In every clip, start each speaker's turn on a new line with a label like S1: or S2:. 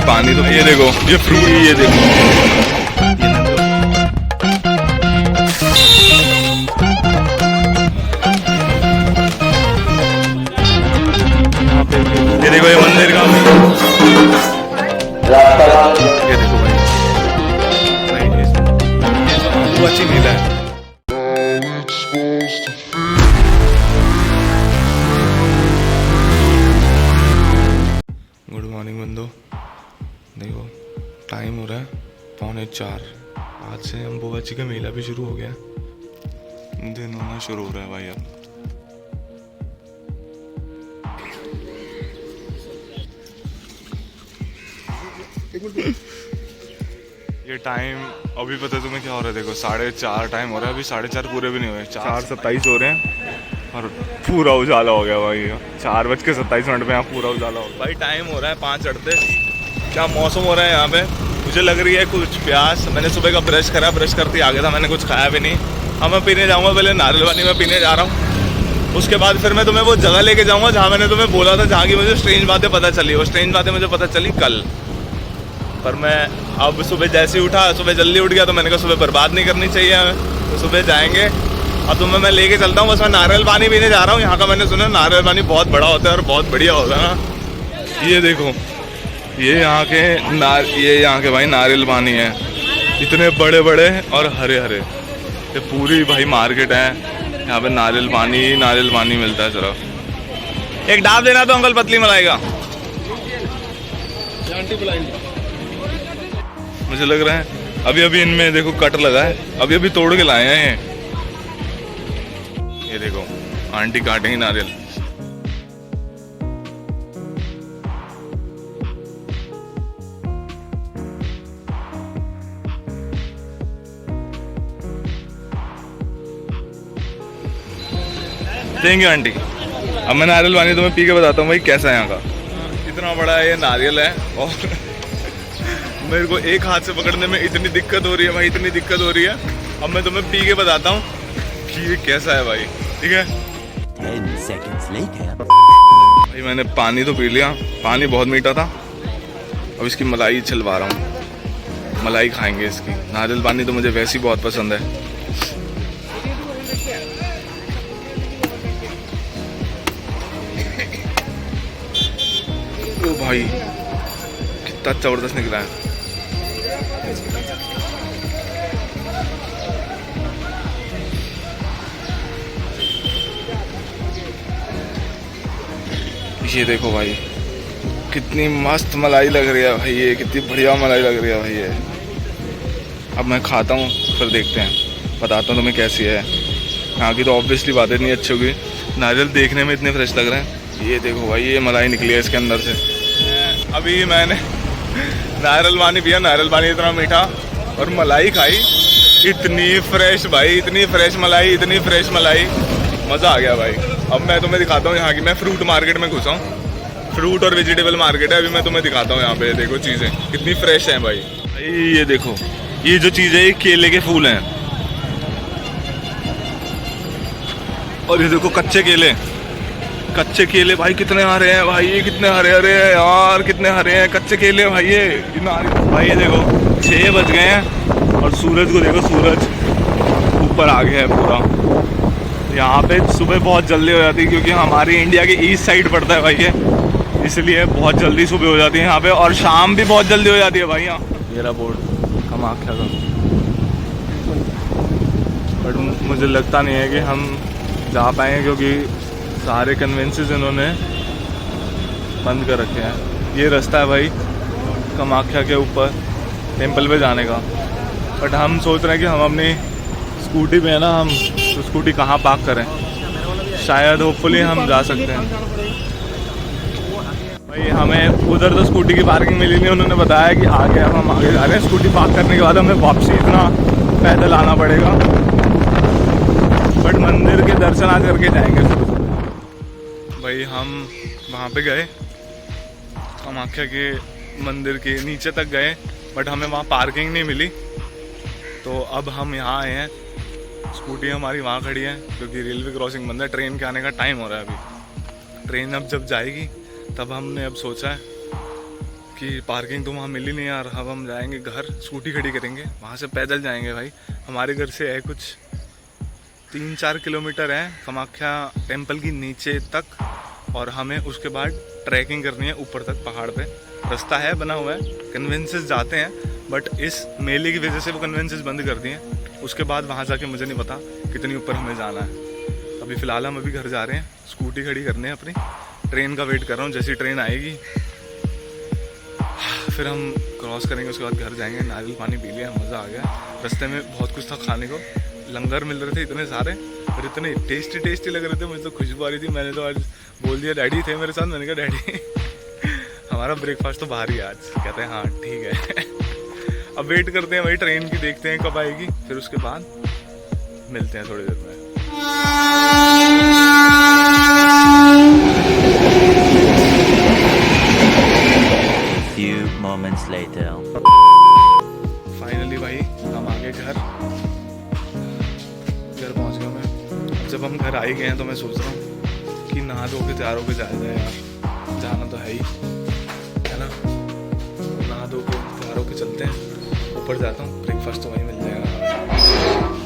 S1: पानी तो ये देखो, ये फ्रूट, ये देखो, ये देखो, ये मंदिर का, ये देखो भाई, ये तो अच्छी मेला है। गुड मॉर्निंग बंदो, देखो टाइम हो रहा है 3:45। आज से अम्बुबाची का मेला भी शुरू हो गया, दिन होना शुरू हो रहा है भाई। अब ये टाइम अभी पता है तुम्हें क्या हो रहा है? देखो 4:30 टाइम हो रहा है, अभी 4:30 पूरे भी नहीं हुए, 4:27 हो रहे हैं और पूरा उजाला हो गया भाई। 4:27 पे यहाँ पूरा उजाला हो गया भाई। टाइम हो रहा है 5:38। क्या मौसम हो रहा है यहाँ पे, मुझे लग रही है कुछ प्यास। मैंने सुबह का ब्रश करा, ब्रश करते आ गया था, मैंने कुछ खाया भी नहीं। अब मैं पीने जाऊँगा, पहले नारियल पानी में पीने जा रहा हूँ, उसके बाद फिर मैं तुम्हें वो जगह लेके जाऊँगा जहाँ मैंने तुम्हें बोला था, जहाँ की मुझे स्ट्रेंज बातें पता चली। वो स्ट्रेंज बातें मुझे पता चली कल, पर मैं अब सुबह जैसे ही उठा, सुबह जल्दी उठ गया, तो मैंने कहा सुबह बर्बाद नहीं करनी चाहिए हमें, तो सुबह जाएंगे। अब तुम्हें मैं लेके चलता हूँ, बस मैं नारियल पानी पीने जा रहा हूँ। यहाँ का मैंने सुना नारियल पानी बहुत बड़ा होता है और बहुत बढ़िया होता है ना। ये देखो, ये यहाँ के भाई नारियल पानी है, इतने बड़े बड़े और हरे हरे। ये पूरी भाई मार्केट है यहाँ पे, नारियल पानी मिलता है सिर्फ। एक डाब देना तो अंकल, पतली मलाई का। मुझे लग रहा है अभी इनमें देखो कट लगा है, अभी तोड़ के लाए हैं ये देखो, आंटी काटेंगी नारियल। देंगे आंटी। अब मैं नारियल पानी तुम्हें पी के बताता हूँ भाई कैसा है यहाँ का। इतना बड़ा ये नारियल है और मेरे को एक हाथ से पकड़ने में इतनी दिक्कत हो रही है भाई, इतनी दिक्कत हो रही है। अब मैं तुम्हें पी के बताता हूँ कि ये कैसा है भाई, ठीक है?
S2: 10 seconds later.
S1: भाई मैंने पानी तो पी लिया, पानी बहुत मीठा था। अब इसकी मलाई छलवा रहा हूँ, मलाई खाएंगे इसकी। नारियल पानी तो मुझे वैसे ही बहुत पसंद है। ओ भाई कितना जबरदस्त निकला है। ये देखो भाई कितनी मस्त मलाई लग रही है भाई, ये कितनी बढ़िया मलाई लग रही है भाई ये। अब मैं खाता हूँ, फिर देखते हैं, बताता हूँ तुम्हें कैसी है। यहाँ की तो ऑब्वियसली बात इतनी अच्छी होगी, नारियल देखने में इतने फ्रेश लग रहे हैं। ये देखो भाई, ये मलाई निकली है इसके अंदर से। अभी मैंने नारियल पानी पिया, नारियल पानी इतना मीठा और मलाई खाई इतनी फ्रेश भाई, इतनी फ्रेश मलाई, इतनी फ्रेश मलाई, मज़ा आ गया भाई। अब मैं तुम्हें दिखाता हूँ यहाँ की, मैं फ्रूट मार्केट में घुसा हूँ, फ्रूट और वेजिटेबल मार्केट है। अभी मैं तुम्हें दिखाता हूँ यहाँ पे, देखो चीज़ें कितनी फ्रेश हैं भाई। ये देखो, ये जो चीज़ है ये केले के फूल हैं, और ये देखो कच्चे केले भाई कितने हरे हैं भाई, ये कितने हरे हरे हैं यार, कितने हरे हैं कच्चे केले भाई। ये भाई ये देखो 6 बज गए हैं और सूरज को देखो, सूरज ऊपर आ गया है पूरा। यहाँ पे सुबह बहुत जल्दी हो जाती है क्योंकि हमारी इंडिया के ईस्ट साइड पड़ता है भाई ये, इसलिए बहुत जल्दी सुबह हो जाती है यहाँ पे, और शाम भी बहुत जल्दी हो जाती है भाई यहाँ। मेरा बोर्ड कामाख्या का, बट मुझे लगता नहीं है कि हम जा पाएंगे क्योंकि सारे कन्वेंसेस इन्होंने बंद कर रखे हैं। ये रास्ता है भाई कामाख्या के ऊपर टेंपल पे जाने का, बट हम सोच रहे हैं कि हम अपनी स्कूटी पे है ना, हम तो स्कूटी कहाँ पार्क करें, शायद होपफुली हम जा सकते हैं भाई। हमें उधर तो स्कूटी की पार्किंग मिली नहीं, उन्होंने बताया कि आगे, अब हम आगे जा रहे हैं। स्कूटी पार्क करने के बाद हमें वापसी इतना पैदल आना पड़ेगा, बट मंदिर के दर्शन आज करके जाएंगे भाई। हम वहाँ पे गए, कामाख्या के मंदिर के नीचे तक गए, बट हमें वहाँ पार्किंग नहीं मिली, तो अब हम यहाँ आए हैं। स्कूटी हमारी वहाँ खड़ी है क्योंकि रेलवे क्रॉसिंग बंद है, ट्रेन के आने का टाइम हो रहा है अभी। ट्रेन अब जब जाएगी तब हमने अब सोचा है कि पार्किंग तो वहाँ मिल ही नहीं यार। अब हम जाएंगे घर, स्कूटी खड़ी करेंगे, वहाँ से पैदल जाएंगे भाई। हमारे घर से है कुछ 3-4 किलोमीटर है कामाख्या टेम्पल की नीचे तक, और हमें उसके बाद ट्रैकिंग करनी है ऊपर तक पहाड़ पे। रास्ता है बना हुआ है, कन्वेंसेस जाते हैं, बट इस मेले की वजह से वो कन्वेंसेस बंद कर दिए हैं। उसके बाद वहाँ जाके मुझे नहीं पता कितनी ऊपर हमें जाना है। अभी फ़िलहाल हम अभी घर जा रहे हैं, स्कूटी खड़ी करने हैं अपनी, ट्रेन का वेट कर रहा हूँ। जैसी ट्रेन आएगी फिर हम क्रॉस करेंगे, उसके बाद घर जाएंगे। नारियल पानी पी लिया, मज़ा आ गया। रास्ते में बहुत कुछ था खाने को, लंगर मिल रहे थे इतने सारे, और इतने टेस्टी टेस्टी लग रहे थे, मुझे तो खुशबू आ रही थी। मैंने तो आज बोल दिया, डैडी थे मेरे साथ, मैंने कहा डैडी हमारा ब्रेकफास्ट तो बाहर ही आज। कहते हैं हाँ ठीक है। अब वेट करते हैं भाई ट्रेन की, देखते हैं कब आएगी, फिर उसके बाद मिलते हैं थोड़ी देर में।
S2: Few moments later.
S1: फाइनली भाई हम आ गए घर पहुंच गया मैं। अब जब हम घर आ ही गए हैं तो मैं सोच रहा हूँ कि नहा धो के तैयार होके जाया जाए यार, जाना तो है ही, है ना। नहा धो के तैयार होके चलते हैं, ऊपर जाता हूँ, ब्रेकफास्ट तो वहीं मिल जाएगा।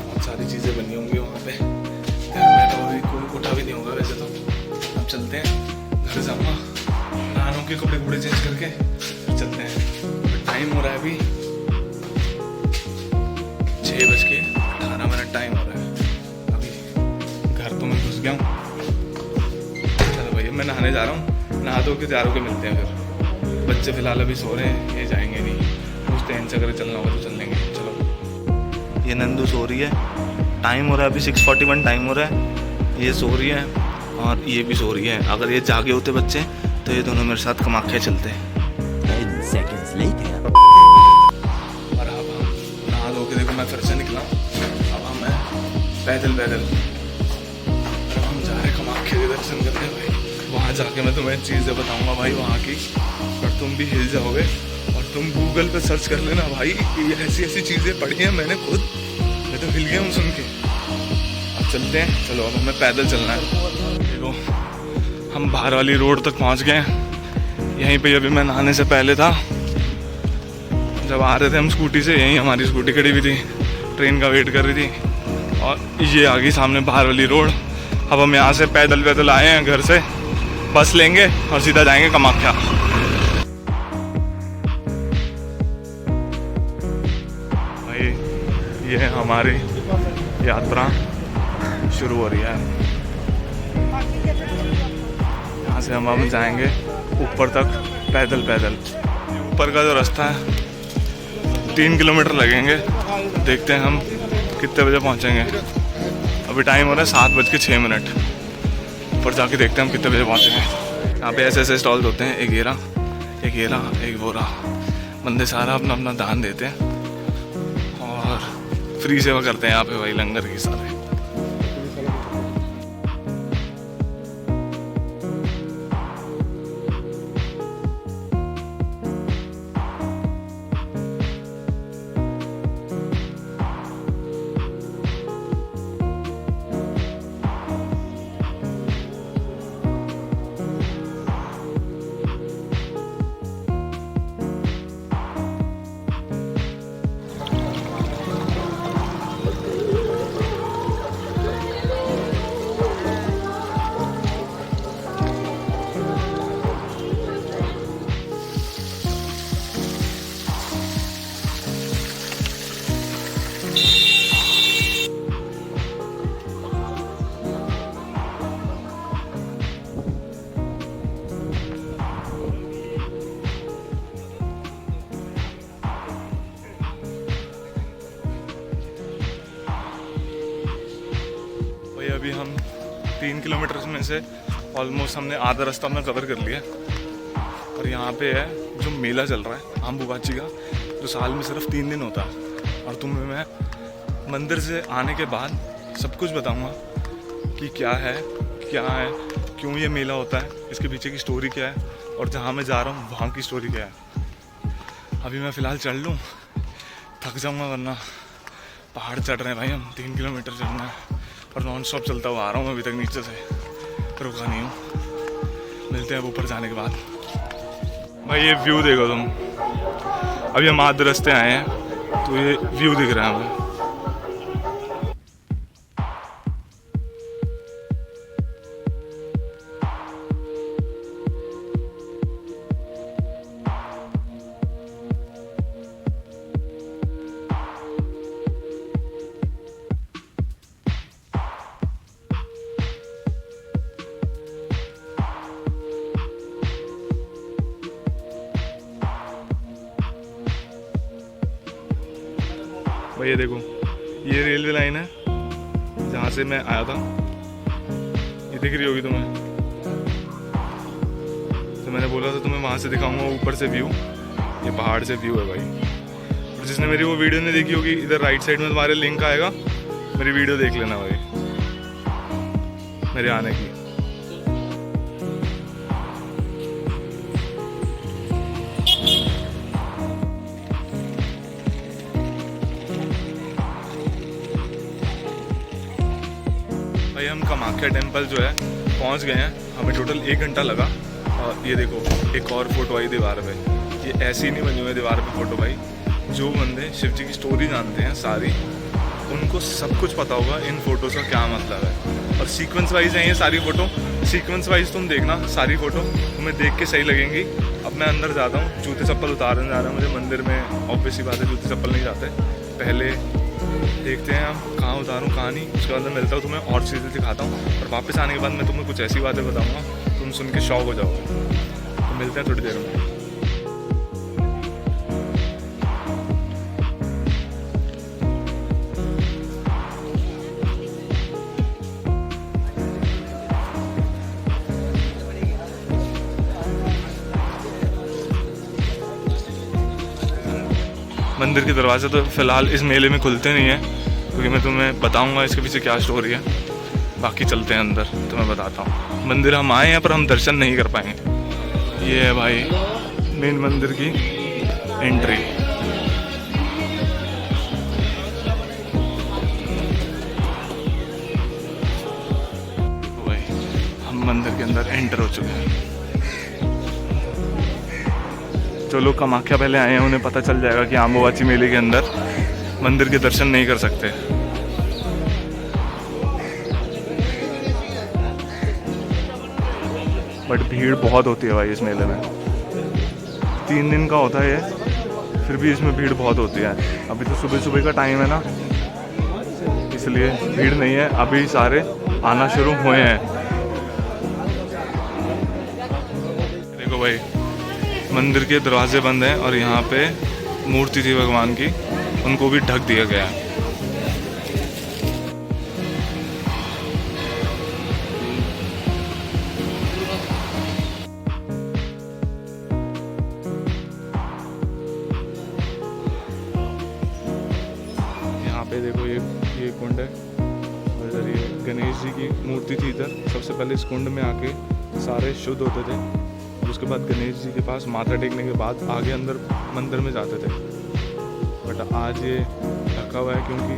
S1: बहुत सारी चीज़ें बनी होंगी वहाँ पे, मैं तो अभी कोई उठा भी नहीं होगा वैसे तो। अब चलते हैं, घर जाऊँगा, नहानों के कपड़े चेंज करके चलते हैं। टाइम हो रहा है अभी 6:18 टाइम हो रहा है। अभी घर तो मैं घुस गया हूँ। चलो भैया मैं नहाने जा रहा हूँ, नहा धो के तैयार होके मिलते हैं फिर। बच्चे फिलहाल अभी सो रहे हैं, ये जाएंगे नहीं, पूछते हैं इनसे अगर चलना होगा तो चल लेंगे। चलो ये नंदू सो रही है, टाइम हो रहा है अभी 6:41 टाइम हो रहा है। ये सो रही है और ये भी सो रही है। अगर ये जागे होते बच्चे तो ये दोनों मेरे साथ कामाख्या चलते हैं।
S2: 10 seconds later.
S1: और अब हम नहा धो के, देखो मैं फिर से निकला हूँ। अब हम हैं पैदल अब हम जा रहे हैं कामाख्या के दर्शन करने भाई। वहाँ जाके मैं तुम्हें चीज़ें बताऊँगा भाई वहाँ की, और तुम भी हिल जाओगे। और तुम गूगल पे सर्च कर लेना भाई, ये ऐसी ऐसी चीज़ें पढ़ी हैं मैंने खुद, मैं तो हिल गया हूँ सुन के। अब चलते हैं, चलो अब हमें पैदल चलना है। देखो हम बाहर वाली रोड तक पहुँच गए हैं। यहीं पे अभी मैं नहाने से पहले था, जब आ रहे थे हम स्कूटी से, यहीं हमारी स्कूटी खड़ी हुई थी, ट्रेन का वेट कर रही थी। और ये आ गई सामने बाहर वाली रोड। अब हम यहाँ से पैदल आए हैं, घर से बस लेंगे और सीधा जाएंगे कामाख्या। भाई ये हमारी यात्रा शुरू हो रही है। यहाँ से हम जाएंगे ऊपर तक पैदल। ऊपर का जो रास्ता है 3 किलोमीटर लगेंगे, देखते हैं हम कितने बजे पहुँचेंगे। अभी टाइम हो रहा है 7:06। ऊपर जाके देखते हैं हम कितने बजे पहुँचेंगे। यहाँ पे ऐसे स्टॉल्स होते हैं, एक येरा एक बोरा। बंदे सारा अपना दान देते हैं और फ्री सेवा करते हैं यहाँ पे भाई, लंगर की सारे। अभी हम 3 किलोमीटर में से ऑलमोस्ट हमने आधा रास्ता अपना कवर कर लिया। और यहाँ पे है जो मेला चल रहा है आम्बुबाची का, जो साल में सिर्फ 3 दिन होता है। और तुम्हें मैं मंदिर से आने के बाद सब कुछ बताऊँगा कि क्या है, क्यों ये मेला होता है, इसके पीछे की स्टोरी क्या है, और जहाँ मैं जा रहा हूँ वहाँ की स्टोरी क्या है। अभी मैं फ़िलहाल चढ़ लूँ, थक जाऊँगा, वरना पहाड़ चढ़ रहे हैं भाई हम, 3 किलोमीटर चढ़ना है। और नॉन स्टॉप चलता हुआ आ रहा हूँ अभी तक, नीचे से रुका नहीं हूँ। मिलते हैं ऊपर जाने के बाद। भाई ये व्यू देखो तुम, अभी हम आधे रास्ते आए हैं तो ये व्यू दिख रहा है हमें। भाई ये देखो, ये रेलवे लाइन है जहाँ से मैं आया था, ये दिख रही होगी तुम्हें। तो मैंने बोला था तुम्हें वहाँ से दिखाऊंगा ऊपर से व्यू, ये पहाड़ से व्यू है भाई। और जिसने मेरी वो वीडियो नहीं देखी होगी, इधर राइट साइड में तुम्हारे लिंक आएगा, मेरी वीडियो देख लेना भाई मेरे आने की। भाई हम कामाख्या टेम्पल जो है पहुंच गए हैं, हमें टोटल 1 घंटा लगा। और ये देखो एक और फोटो आई दीवार पे, ये ऐसी नहीं बनी हुई है दीवार पे फोटो भाई। जो बंदे शिव जी की स्टोरी जानते हैं सारी, उनको सब कुछ पता होगा इन फोटोज़ का क्या मतलब है। और सीक्वेंस वाइज है ये सारी फ़ोटो, सीक्वेंस वाइज तुम देखना सारी फ़ोटो, तुम्हें देख के सही लगेंगी। अब मैं अंदर जाता हूँ, जूते चप्पल उतारने जा रहा हूँ मुझे मंदिर में। ऑब्वियस ही बात है, जूते चप्पल नहीं जाते। पहले देखते हैं हम कहाँ उतारूँ कहाँ नहीं, उसके बाद मैं मिलता हूँ तुम्हें और चीज़ें दिखाता हूँ। और वापस आने के बाद मैं तुम्हें कुछ ऐसी बातें बताऊँगा तुम सुन के शॉक हो जाओगे। तो मिलते हैं थोड़ी देर में। मंदिर के दरवाजे तो फ़िलहाल इस मेले में खुलते नहीं हैं, क्योंकि मैं तुम्हें बताऊंगा इसके पीछे क्या स्टोरी है। बाकी चलते हैं अंदर, तुम्हें बताता हूँ। मंदिर हम आए हैं पर हम दर्शन नहीं कर पाएंगे। ये है भाई मेन मंदिर की एंट्री। तो भाई हम मंदिर के अंदर एंटर हो चुके हैं। जो लोग कामाख्या पहले आए हैं उन्हें पता चल जाएगा कि अम्बुबाची मेले के अंदर मंदिर के दर्शन नहीं कर सकते। बट भीड़ बहुत होती है भाई इस मेले में। 3 दिन का होता है ये, फिर भी इसमें भीड़ बहुत होती है। अभी तो सुबह सुबह का टाइम है ना, इसलिए भीड़ नहीं है। अभी सारे आना शुरू हुए हैं। देखो भाई मंदिर के दरवाजे बंद हैं और यहाँ पे मूर्ति थी भगवान की, उनको भी ढक दिया गया है। यहाँ पे देखो ये कुंड है, और इधर ये गणेश जी की मूर्ति थी। इधर सबसे पहले इस कुंड में आके सारे शुद्ध होते थे, उसके बाद गणेश जी के पास माथा टेकने के बाद आगे अंदर मंदिर में जाते थे। बट आज ये ढका हुआ है क्योंकि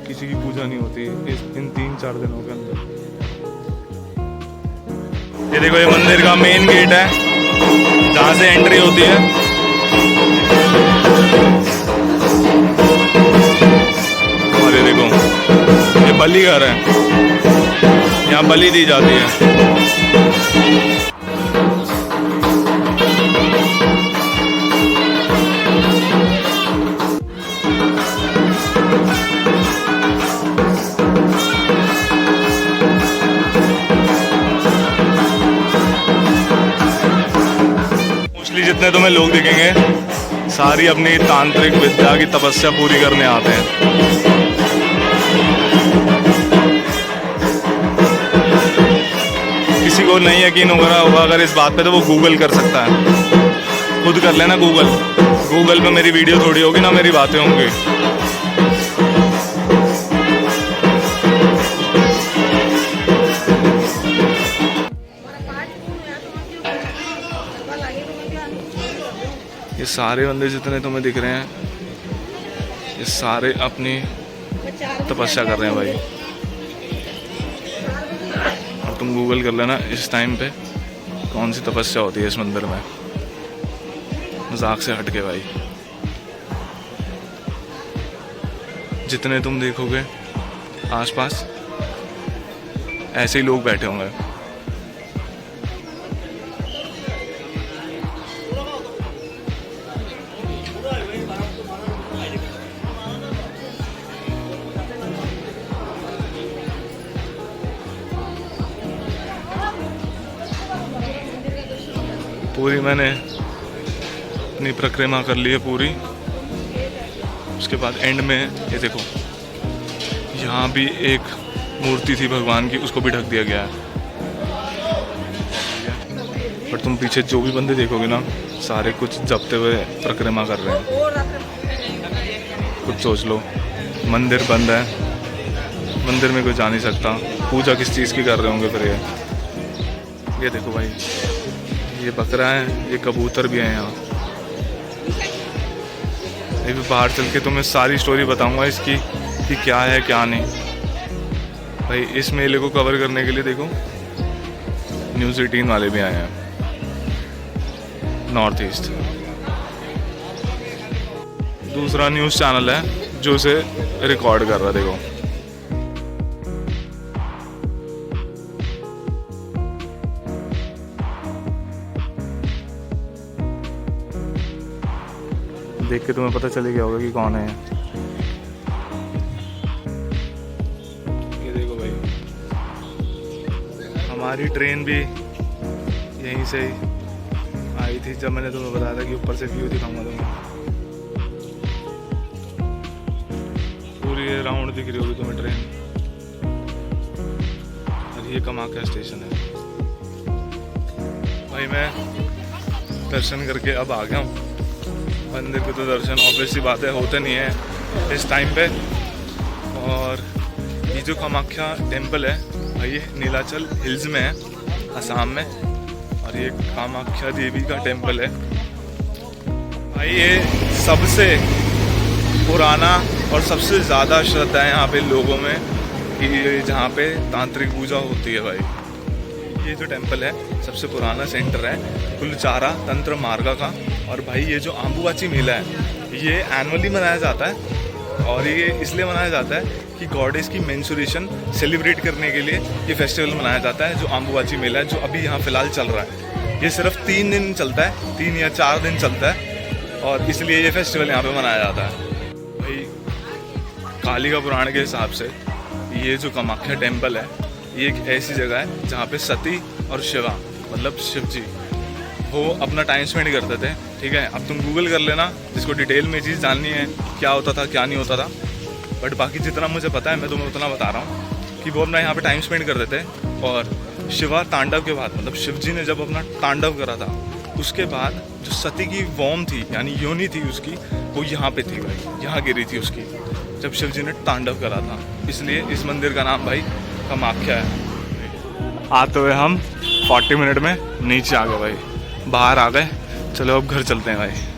S1: किसी की पूजा नहीं होती इन 3-4 दिनों के अंदर। ये देखो ये मंदिर का मेन गेट है जहाँ से एंट्री होती है। और ये देखो ये बलि घर है, यहाँ बलि दी जाती है। जितने तुम्हें लोग दिखेंगे सारी अपनी तांत्रिक विद्या की तपस्या पूरी करने आते हैं। किसी को नहीं यकीन होगा अगर इस बात पे तो वो गूगल कर सकता है, खुद कर लेना गूगल पे मेरी वीडियो थोड़ी होगी ना, मेरी बातें होंगी। ये सारे बंदे जितने तुम्हें दिख रहे हैं ये सारे अपनी तपस्या कर रहे हैं भाई। और तुम गूगल कर लेना इस टाइम पे कौन सी तपस्या होती है इस मंदिर में, मजाक से हटके भाई। जितने तुम देखोगे आसपास ऐसे ही लोग बैठे होंगे। पूरी मैंने अपनी परिक्रमा कर ली है पूरी। उसके बाद एंड में ये देखो, यहाँ भी एक मूर्ति थी भगवान की, उसको भी ढक दिया गया है। पर तुम पीछे जो भी बंदे देखोगे ना, सारे कुछ जपते हुए परिक्रमा कर रहे हैं। कुछ सोच लो, मंदिर बंद है, मंदिर में कोई जा नहीं सकता, पूजा किस चीज़ की कर रहे होंगे फिर ये देखो भाई, ये बकरा है, ये कबूतर भी है यहाँ। ये भी बाहर चल के तुम्हें सारी स्टोरी बताऊंगा इसकी कि क्या है क्या नहीं। भाई इस मेले को कवर करने के लिए देखो न्यूज़ 18 वाले भी आए हैं, नॉर्थ ईस्ट। दूसरा न्यूज़ चैनल है जो इसे रिकॉर्ड कर रहा है। देखो देख के तुम्हें पता चले गया होगा कि कौन है। ये देखो भाई, हमारी ट्रेन भी यहीं से आई थी। जब मैंने तुम्हें बताया था कि ऊपर से व्यू दिखाऊंगा तुम्हें, पूरी ये राउंड दिख रही होगी तुम्हें ट्रेन। और ये कामाख्या स्टेशन है भाई। मैं दर्शन करके अब आ गया हूँ मंदिर के। तो दर्शन ऑब्वियस सी बात है होते नहीं है इस टाइम पे। और ये जो कामाख्या टेम्पल है भाई, ये नीलाचल हिल्स में है, असम में। और ये कामाख्या देवी का टेम्पल है भाई। ये सबसे पुराना और सबसे ज़्यादा श्रद्धा है यहाँ पे लोगों में, कि जहाँ पे तांत्रिक पूजा होती है भाई। ये जो टेम्पल है सबसे पुराना सेंटर है कुलचारा तंत्र मार्गा का। और भाई ये जो आम्बुबाची मेला है ये एनुअली मनाया जाता है। और ये इसलिए मनाया जाता है कि गॉडेस की मेंस्ट्रुएशन सेलिब्रेट करने के लिए ये फेस्टिवल मनाया जाता है, जो आम्बुबाची मेला है, जो अभी यहाँ फ़िलहाल चल रहा है। ये सिर्फ 3 दिन चलता है, 3 या 4 दिन चलता है, और इसलिए ये फेस्टिवल यहाँ पे मनाया जाता है भाई। कालिका पुराण के हिसाब से ये जो कामाख्या टेम्पल है ये एक ऐसी जगह है जहाँ पे सती और शिवा, मतलब शिव जी, वो अपना टाइम स्पेंड करते थे। ठीक है, अब तुम गूगल कर लेना जिसको डिटेल में चीज़ जाननी है, क्या होता था क्या नहीं होता था। बट बाकी जितना मुझे पता है मैं तुम्हें उतना बता रहा हूँ कि वो अपना यहाँ पे टाइम स्पेंड करते थे। और शिवा तांडव के बाद, मतलब शिव जी ने जब अपना तांडव करा था, उसके बाद जो सती की वॉम थी यानी योनि थी उसकी, वो यहाँ पे थी भाई, यहाँ गिरी थी उसकी, जब शिव जी ने तांडव करा था। इसलिए इस मंदिर का नाम भाई कामाख्या है। आते हुए हम 40 मिनट में नीचे आ गए भाई, बाहर आ गए। चलो अब घर चलते हैं भाई।